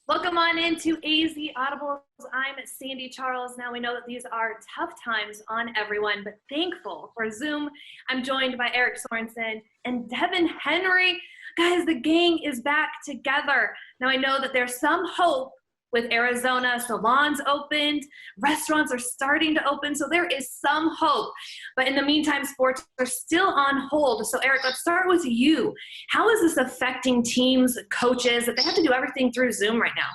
Welcome on into AZ Audibles. I'm Sandy Charles. Now we know that these are tough times on everyone, but thankful for Zoom. I'm joined by Eric Sorensen and Devin Henry. Guys, the gang is back together. Now I know that there's some hope with Arizona. Salons opened, restaurants are starting to open, so there is some hope. But in the meantime, sports are still on hold. So Eric, let's start with you. How is this affecting teams, coaches, that they have to do everything through Zoom right now?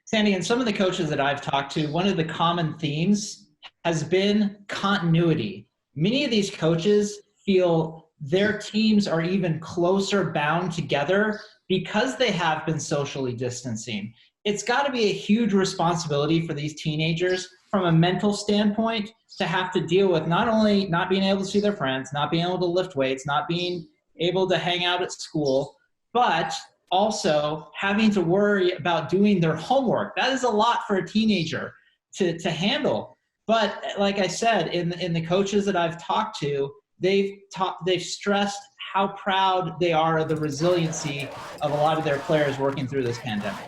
Sandy, and some of the coaches that I've talked to, one of the common themes has been continuity. Many of these coaches feel their teams are even closer bound together because they have been socially distancing. It's got to be a huge responsibility for these teenagers from a mental standpoint to have to deal with not only not being able to see their friends, not being able to lift weights, not being able to hang out at school, but also having to worry about doing their homework. That is a lot for a teenager to handle. But like I said, in the coaches that I've talked to, they've stressed how proud they are of the resiliency of a lot of their players working through this pandemic.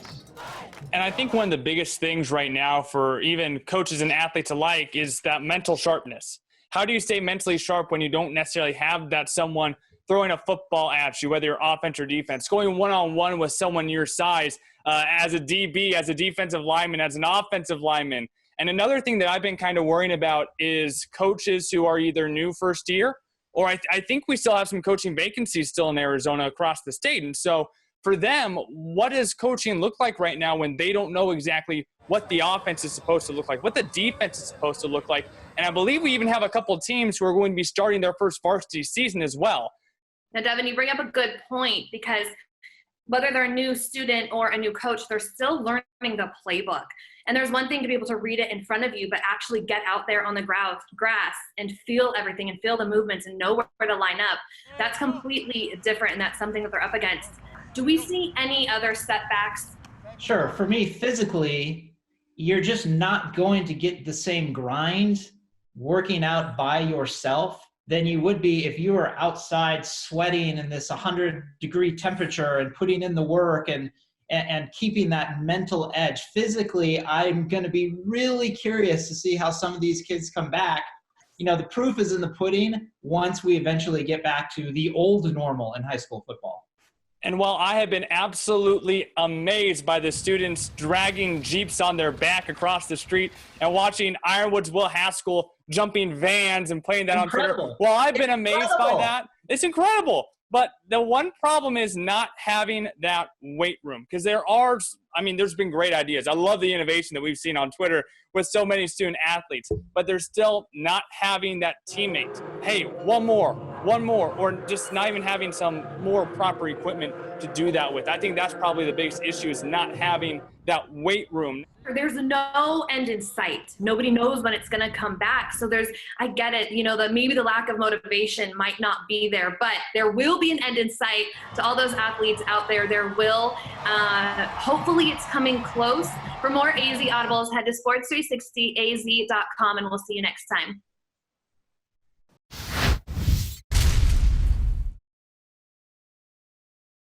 And I think one of the biggest things right now for even coaches and athletes alike is that mental sharpness. How do you stay mentally sharp when you don't necessarily have that someone throwing a football at you, whether you're offense or defense, going one-on-one with someone your size, as a DB, as a defensive lineman, as an offensive lineman. And another thing that I've been kind of worrying about is coaches who are either new first year, or I think we still have some coaching vacancies still in Arizona across the state. And so for them, what does coaching look like right now when they don't know exactly what the offense is supposed to look like, what the defense is supposed to look like? And I believe we even have a couple of teams who are going to be starting their first varsity season as well. Now, Devin, you bring up a good point, because whether they're a new student or a new coach, they're still learning the playbook. And there's one thing to be able to read it in front of you, but actually get out there on the grass and feel everything and feel the movements and know where to line up. That's completely different, and that's something that they're up against. Do we see any other setbacks? Sure. For me, physically, you're just not going to get the same grind working out by yourself than you would be if you were outside sweating in this 100-degree temperature and putting in the work and keeping that mental edge. Physically, I'm going to be really curious to see how some of these kids come back. You know, the proof is in the pudding once we eventually get back to the old normal in high school football. And while I have been absolutely amazed by the students dragging Jeeps on their back across the street and watching Ironwood's Will Haskell jumping vans and playing that Incredible. on Twitter, while I've been amazed by that, it's incredible. But the one problem is not having that weight room, because there's been great ideas. I love the innovation that we've seen on Twitter with so many student athletes, but they're still not having that teammate. Hey, one more, or just not even having some more proper equipment to do that with. I think that's probably the biggest issue, is not having that weight room. There's no end in sight. Nobody knows when it's going to come back. So I get it, maybe the lack of motivation might not be there, but there will be an end in sight to all those athletes out there. There will. Hopefully it's coming close. For more AZ Audibles, head to sports360az.com, and we'll see you next time.